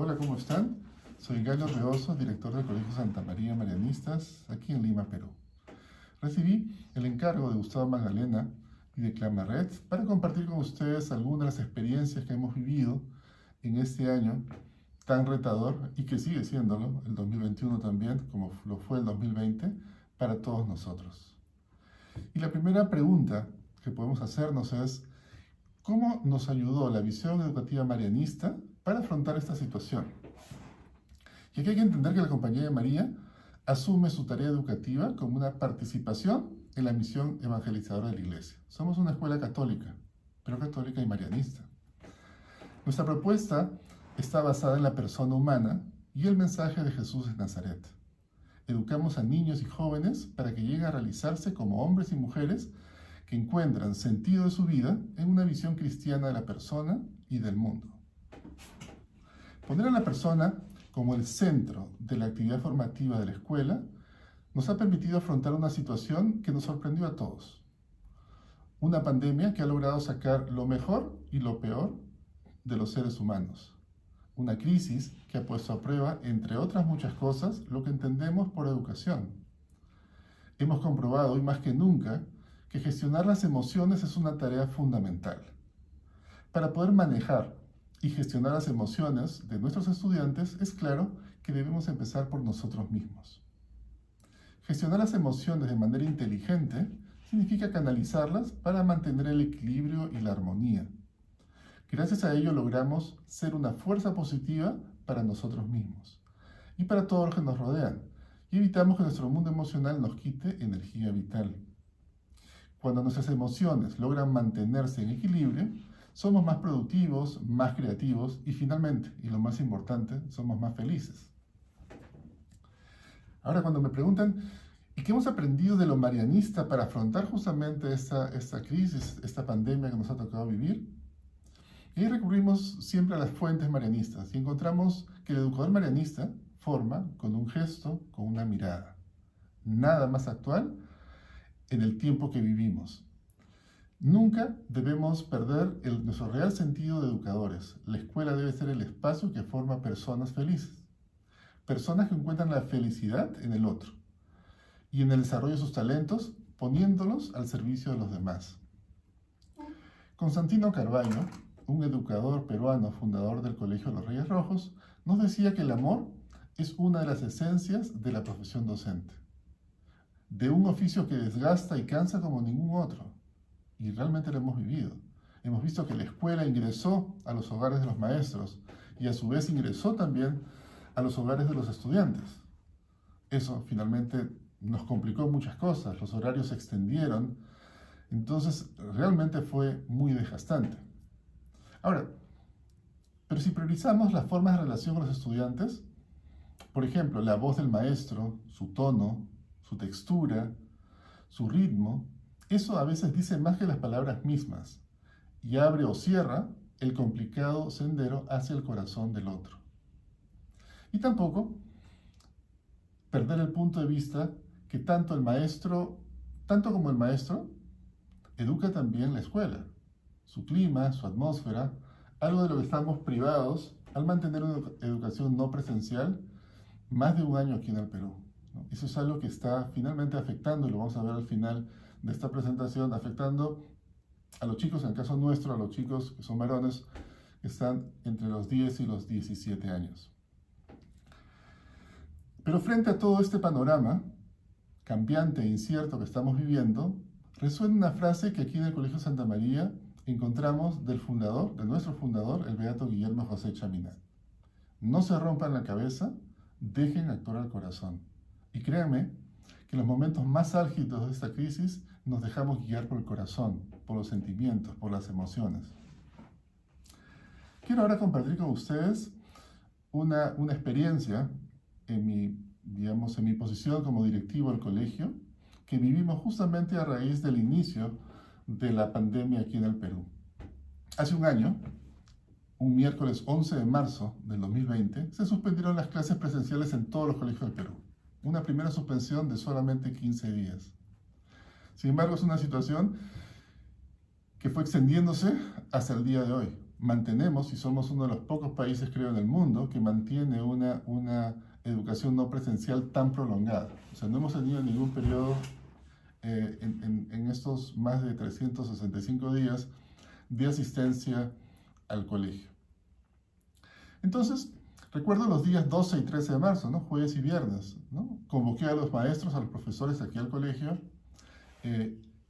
Hola, ¿cómo están? Soy Galo Reoso, director del Colegio Santa María Marianistas, aquí en Lima, Perú. Recibí el encargo de Gustavo Magdalena y de Clamaret para compartir con ustedes algunas de las experiencias que hemos vivido en este año tan retador y que sigue siéndolo, el 2021 también, como lo fue el 2020, para todos nosotros. Y la primera pregunta que podemos hacernos es, ¿cómo nos ayudó la visión educativa marianista para afrontar esta situación? Y aquí hay que entender que la Compañía de María asume su tarea educativa como una participación en la misión evangelizadora de la Iglesia. Somos una escuela católica, pero católica y marianista. Nuestra propuesta está basada en la persona humana y el mensaje de Jesús de Nazaret. Educamos a niños y jóvenes para que lleguen a realizarse como hombres y mujeres que encuentran sentido de su vida en una visión cristiana de la persona y del mundo. Poner a la persona como el centro de la actividad formativa de la escuela nos ha permitido afrontar una situación que nos sorprendió a todos. Una pandemia que ha logrado sacar lo mejor y lo peor de los seres humanos. Una crisis que ha puesto a prueba, entre otras muchas cosas, lo que entendemos por educación. Hemos comprobado hoy más que nunca que gestionar las emociones es una tarea fundamental. Para poder manejar y gestionar las emociones de nuestros estudiantes, es claro que debemos empezar por nosotros mismos. Gestionar las emociones de manera inteligente significa canalizarlas para mantener el equilibrio y la armonía. Gracias a ello logramos ser una fuerza positiva para nosotros mismos y para todos los que nos rodean, y evitamos que nuestro mundo emocional nos quite energía vital. Cuando nuestras emociones logran mantenerse en equilibrio, somos más productivos, más creativos y finalmente, y lo más importante, somos más felices. Ahora, cuando me preguntan, ¿y qué hemos aprendido de lo marianista para afrontar justamente esta crisis, esta pandemia que nos ha tocado vivir? Y ahí recurrimos siempre a las fuentes marianistas y encontramos que el educador marianista forma con un gesto, con una mirada. Nada más actual en el tiempo que vivimos. Nunca debemos perder nuestro real sentido de educadores. La escuela debe ser el espacio que forma personas felices. Personas que encuentran la felicidad en el otro y en el desarrollo de sus talentos, poniéndolos al servicio de los demás. Constantino Carvalho, un educador peruano, fundador del Colegio de los Reyes Rojos, nos decía que el amor es una de las esencias de la profesión docente, de un oficio que desgasta y cansa como ningún otro. Y realmente lo hemos vivido. Hemos visto que la escuela ingresó a los hogares de los maestros y a su vez ingresó también a los hogares de los estudiantes. Eso finalmente nos complicó muchas cosas, los horarios se extendieron, entonces realmente fue muy desgastante. Ahora, pero si priorizamos las formas de relación con los estudiantes, por ejemplo, la voz del maestro, su tono, su textura, su ritmo, eso a veces dice más que las palabras mismas y abre o cierra el complicado sendero hacia el corazón del otro. Y tampoco perder el punto de vista que tanto como el maestro, educa también la escuela, su clima, su atmósfera, algo de lo que estamos privados al mantener una educación no presencial más de un año aquí en el Perú. Eso es algo que está finalmente afectando, y lo vamos a ver al final de esta presentación, afectando a los chicos, en el caso nuestro, a los chicos que son varones, que están entre los 10 y los 17 años. Pero frente a todo este panorama cambiante e incierto que estamos viviendo, resuena una frase que aquí en el Colegio Santa María encontramos de nuestro fundador, el beato Guillermo José Chaminade. No se rompan la cabeza, dejen actuar al corazón. Y créanme que en los momentos más álgidos de esta crisis nos dejamos guiar por el corazón, por los sentimientos, por las emociones. Quiero ahora compartir con ustedes una experiencia en mi posición como directivo del colegio, que vivimos justamente a raíz del inicio de la pandemia aquí en el Perú. Hace un año, un miércoles 11 de marzo del 2020, se suspendieron las clases presenciales en todos los colegios del Perú. Una primera suspensión de solamente 15 días. Sin embargo, es una situación que fue extendiéndose hasta el día de hoy. mantenemos, y somos uno de los pocos países, creo, en el mundo, que mantiene una educación no presencial tan prolongada. O sea, no hemos tenido ningún periodo en estos más de 365 días de asistencia al colegio. Entonces, recuerdo los días 12 y 13 de marzo, ¿no? Jueves y viernes, ¿no? Convoqué a los maestros, a los profesores aquí al colegio.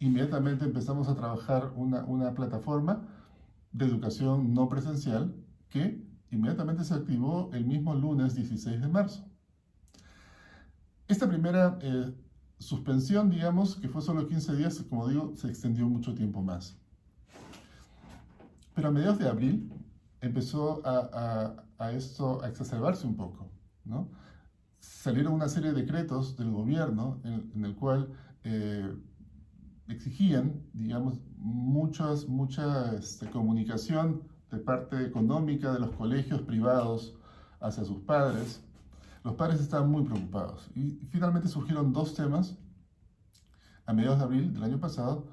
Inmediatamente empezamos a trabajar una plataforma de educación no presencial que inmediatamente se activó el mismo lunes 16 de marzo. Esta primera suspensión, digamos, que fue solo 15 días, como digo, se extendió mucho tiempo más. Pero a mediados de abril empezó esto a exacerbarse un poco, ¿no? Salieron una serie de decretos del gobierno en el cual exigían, digamos, mucha comunicación de parte económica de los colegios privados hacia sus padres. Los padres estaban muy preocupados y finalmente surgieron dos temas a mediados de abril del año pasado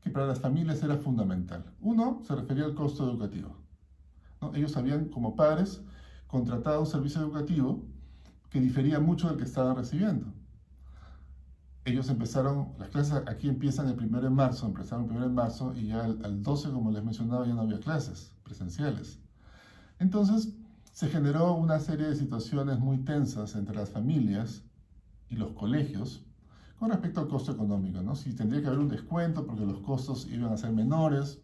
que para las familias era fundamental. Uno se refería al costo educativo, ¿no? Ellos habían, como padres, contratado un servicio educativo que difería mucho del que estaban recibiendo. Ellos empezaron, las clases aquí empiezan el 1 de marzo, empezaron el 1 de marzo y ya al 12, como les mencionaba, ya no había clases presenciales. Entonces, se generó una serie de situaciones muy tensas entre las familias y los colegios con respecto al costo económico, ¿no? Si tendría que haber un descuento porque los costos iban a ser menores,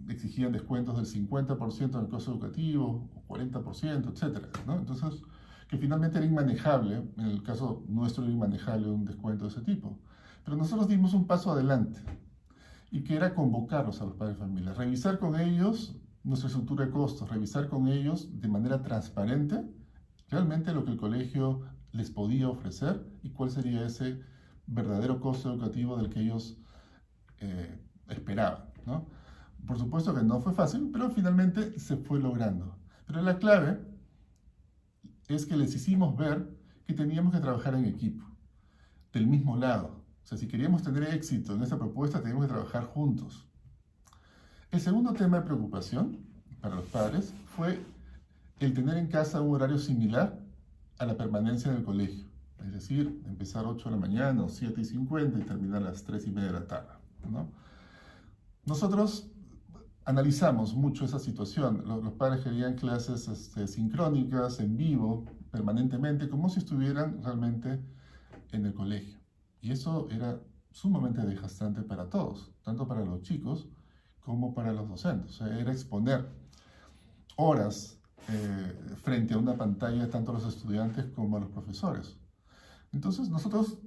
exigían descuentos del 50% en el costo educativo, o 40%, etcétera, ¿no? Entonces, que finalmente era inmanejable, en el caso nuestro era inmanejable un descuento de ese tipo. Pero nosotros dimos un paso adelante, y que era convocarlos a los padres de familia, revisar con ellos nuestra estructura de costos, revisar con ellos de manera transparente realmente lo que el colegio les podía ofrecer y cuál sería ese verdadero costo educativo del que ellos esperaban, ¿no? Por supuesto que no fue fácil, pero finalmente se fue logrando. Pero la clave es que les hicimos ver que teníamos que trabajar en equipo, del mismo lado. O sea, si queríamos tener éxito en esta propuesta, teníamos que trabajar juntos. El segundo tema de preocupación para los padres fue el tener en casa un horario similar a la permanencia en el colegio. Es decir, empezar 8 de la mañana o 7:50 y terminar a las 3:30 de la tarde, ¿no? Nosotros analizamos mucho esa situación. Los padres querían clases sincrónicas, en vivo, permanentemente, como si estuvieran realmente en el colegio. Y eso era sumamente desgastante para todos, tanto para los chicos como para los docentes. O sea, era exponer horas frente a una pantalla tanto a los estudiantes como a los profesores. Entonces nosotros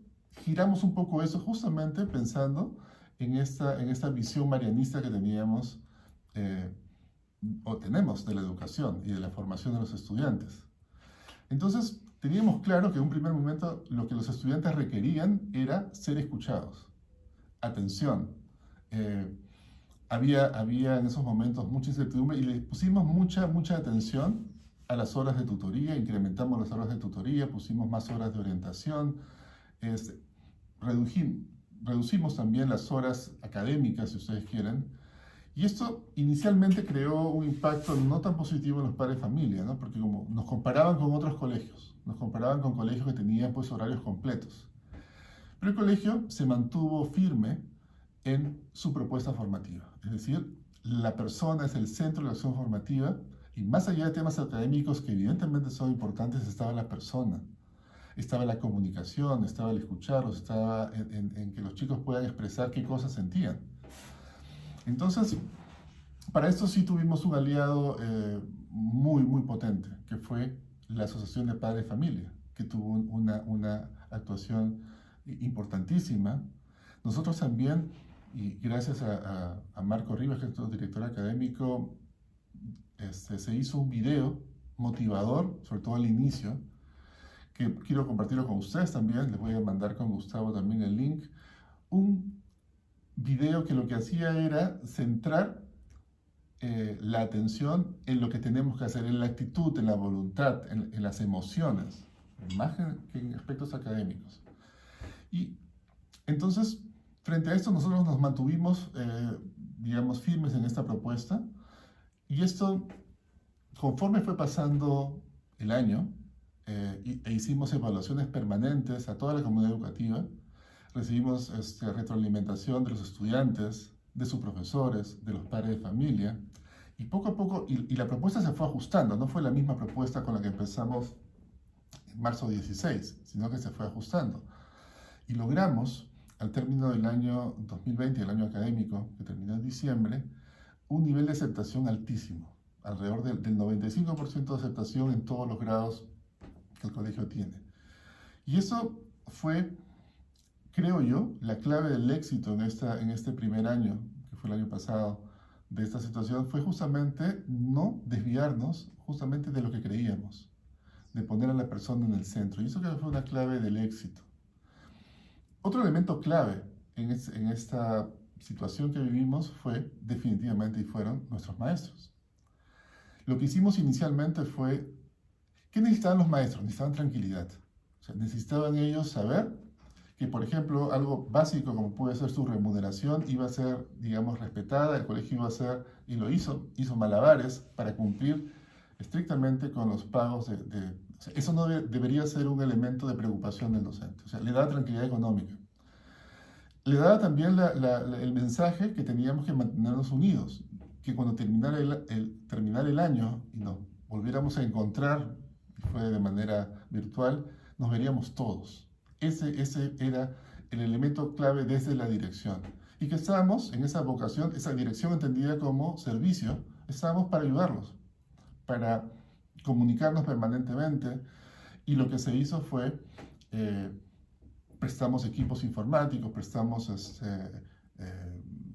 giramos un poco eso justamente pensando en esta visión marianista que teníamos o tenemos de la educación y de la formación de los estudiantes. Entonces, teníamos claro que en un primer momento lo que los estudiantes requerían era ser escuchados, atención. Había en esos momentos mucha incertidumbre y le pusimos mucha atención a las horas de tutoría, incrementamos las horas de tutoría, pusimos más horas de orientación, reducimos también las horas académicas, si ustedes quieren. Y esto inicialmente creó un impacto no tan positivo en los padres de familia, ¿no? Porque como nos comparaban con otros colegios, nos comparaban con colegios que tenían pues horarios completos. Pero el colegio se mantuvo firme en su propuesta formativa. Es decir, la persona es el centro de la acción formativa y más allá de temas académicos que evidentemente son importantes, estaba la persona. Estaba la comunicación, estaba el escucharlos, estaba en que los chicos puedan expresar qué cosas sentían. Entonces, para esto sí tuvimos un aliado muy potente, que fue la Asociación de Padres de Familia, que tuvo una actuación importantísima. Nosotros también, y gracias a Marco Rivas, que es nuestro director académico, se hizo un video motivador, sobre todo al inicio, que quiero compartirlo con ustedes también. Les voy a mandar con Gustavo también el link. Un video que lo que hacía era centrar la atención en lo que tenemos que hacer, en la actitud, en la voluntad, en las emociones, más que en aspectos académicos. Y entonces, frente a esto, nosotros nos mantuvimos digamos, firmes en esta propuesta. Y esto, conforme fue pasando el año, hicimos evaluaciones permanentes a toda la comunidad educativa, recibimos retroalimentación de los estudiantes, de sus profesores, de los padres de familia, y poco a poco, y la propuesta se fue ajustando, no fue la misma propuesta con la que empezamos en marzo 16, sino que se fue ajustando. Y logramos, al término del año 2020, el año académico, que terminó en diciembre, un nivel de aceptación altísimo, alrededor del 95% de aceptación en todos los grados que el colegio tiene. Y eso fue, creo yo, la clave del éxito en este primer año, que fue el año pasado, de esta situación, fue justamente no desviarnos justamente de lo que creíamos, de poner a la persona en el centro. Y eso creo que fue una clave del éxito. Otro elemento clave en esta situación que vivimos fue, definitivamente, y fueron nuestros maestros. Lo que hicimos inicialmente fue, ¿qué necesitaban los maestros? Necesitaban tranquilidad. O sea, necesitaban ellos saber que, por ejemplo, algo básico como puede ser su remuneración iba a ser, digamos, respetada, el colegio iba a ser, y lo hizo malabares para cumplir estrictamente con los pagos o sea, eso no debería ser un elemento de preocupación del docente. O sea, le daba tranquilidad económica. Le daba también el mensaje que teníamos que mantenernos unidos, que cuando terminara el año y nos volviéramos a encontrar, y fue de manera virtual, nos veríamos todos. Ese era el elemento clave desde la dirección. Y que estábamos en esa vocación, esa dirección entendida como servicio, estábamos para ayudarlos, para comunicarnos permanentemente. Y lo que se hizo fue, prestamos equipos informáticos, prestamos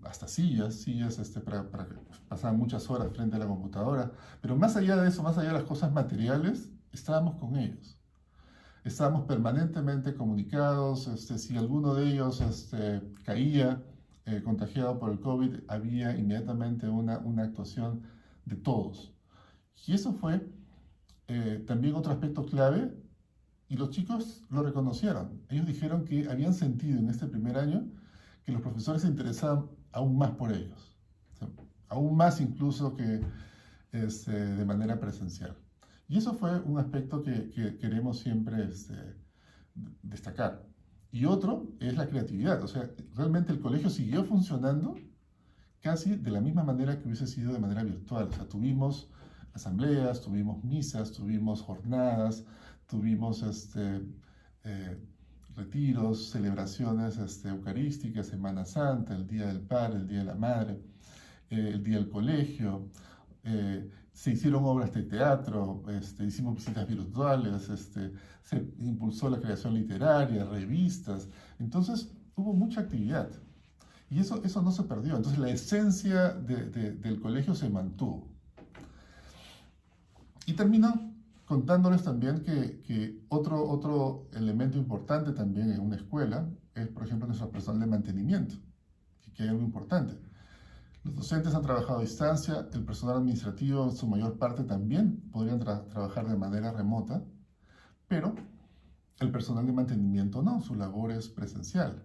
hasta sillas para que pasaran muchas horas frente a la computadora. Pero más allá de eso, más allá de las cosas materiales, estábamos con ellos. Estábamos permanentemente comunicados. Si alguno de ellos caía contagiado por el COVID, había inmediatamente una actuación de todos. Y eso fue también otro aspecto clave, y los chicos lo reconocieron. Ellos dijeron que habían sentido en este primer año que los profesores se interesaban aún más por ellos, o sea, aún más incluso que de manera presencial. Y eso fue un aspecto que queremos siempre destacar. Y otro es la creatividad. O sea, realmente el colegio siguió funcionando casi de la misma manera que hubiese sido de manera virtual. O sea, tuvimos asambleas, tuvimos misas, tuvimos jornadas, tuvimos retiros, celebraciones eucarísticas, Semana Santa, el Día del Padre, el Día de la Madre, el Día del Colegio. Se hicieron obras de teatro, hicimos visitas virtuales, se impulsó la creación literaria, revistas. Entonces hubo mucha actividad. Y eso no se perdió. Entonces la esencia del colegio se mantuvo. Y termino contándoles también que otro elemento importante también en una escuela es, por ejemplo, nuestro personal de mantenimiento, que hay algo importante. Los docentes han trabajado a distancia, el personal administrativo en su mayor parte también podrían trabajar de manera remota, pero el personal de mantenimiento no, su labor es presencial.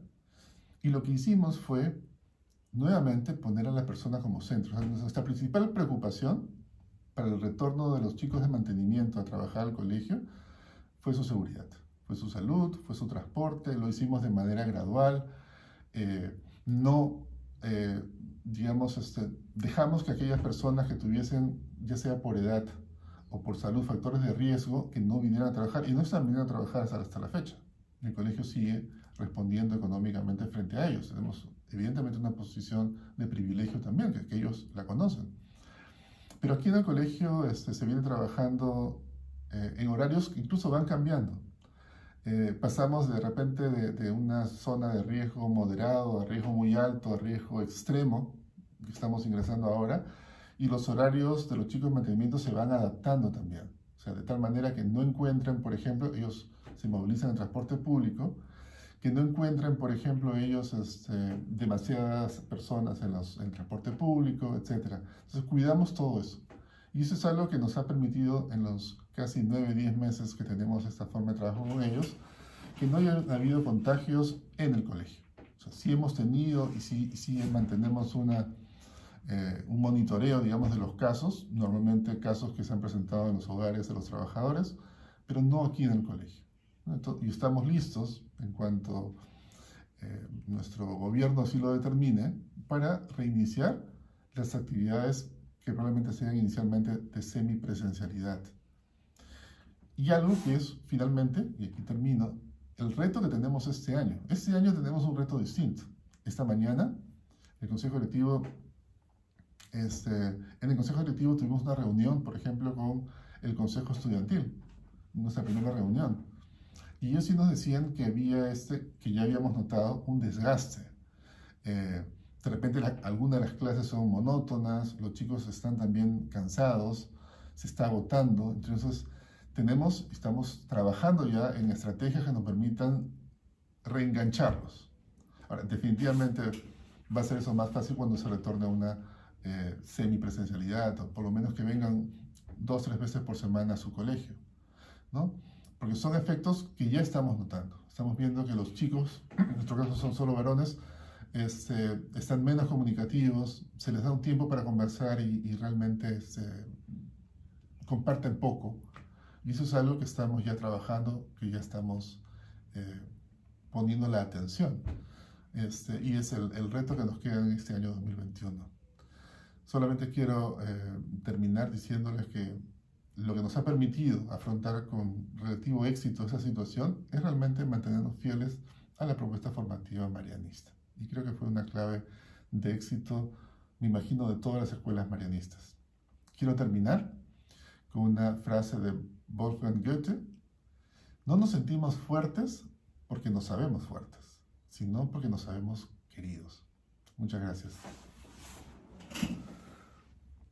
Y lo que hicimos fue, nuevamente, poner a la persona como centro. O sea, nuestra principal preocupación para el retorno de los chicos de mantenimiento a trabajar al colegio fue su seguridad, fue su salud, fue su transporte. Lo hicimos de manera gradual, dejamos que aquellas personas que tuviesen, ya sea por edad o por salud, factores de riesgo, que no vinieran a trabajar, y no están viniendo a trabajar hasta la fecha. El colegio sigue respondiendo económicamente frente a ellos. Tenemos evidentemente una posición de privilegio también, que ellos la conocen. Pero aquí en el colegio se viene trabajando en horarios que incluso van cambiando. Pasamos de repente de una zona de riesgo moderado a riesgo muy alto, a riesgo extremo, que estamos ingresando ahora, y los horarios de los chicos de mantenimiento se van adaptando también. O sea, de tal manera que no encuentren, por ejemplo, ellos se movilizan en transporte público, que no encuentren, por ejemplo, ellos demasiadas personas en el transporte público, etc. Entonces cuidamos todo eso. Y eso es algo que nos ha permitido en los casi 9-10 meses que tenemos esta forma de trabajo con ellos, que no haya habido contagios en el colegio. O sea, sí hemos tenido y sí mantenemos una un monitoreo, digamos, de los casos, normalmente casos que se han presentado en los hogares de los trabajadores, pero no aquí en el colegio. Y estamos listos, en cuanto nuestro gobierno así lo determine, para reiniciar las actividades que probablemente sean inicialmente de semipresencialidad. Y algo que es finalmente, y aquí termino, el reto que tenemos este año. Este año tenemos un reto distinto. Esta mañana, el Consejo Directivo, en el Consejo Directivo tuvimos una reunión, por ejemplo, con el Consejo Estudiantil, nuestra primera reunión. Y ellos sí nos decían que había que ya habíamos notado un desgaste. De repente algunas de las clases son monótonas, los chicos están también cansados, se está agotando, entonces estamos trabajando ya en estrategias que nos permitan reengancharlos. Ahora, definitivamente va a ser eso más fácil cuando se retorne a una semipresencialidad, o por lo menos que vengan 2 o 3 veces por semana a su colegio, ¿no? Porque son efectos que ya estamos notando. Estamos viendo que los chicos, en nuestro caso son solo varones, están menos comunicativos, se les da un tiempo para conversar y realmente comparten poco. Y eso es algo que estamos ya trabajando, que ya estamos poniendo la atención. Y es el reto que nos queda en este año 2021. Solamente quiero terminar diciéndoles que lo que nos ha permitido afrontar con relativo éxito esa situación es realmente mantenernos fieles a la propuesta formativa marianista. Y creo que fue una clave de éxito, me imagino, de todas las escuelas marianistas. Quiero terminar con una frase de Wolfgang Goethe: no nos sentimos fuertes porque nos sabemos fuertes, sino porque nos sabemos queridos. Muchas gracias.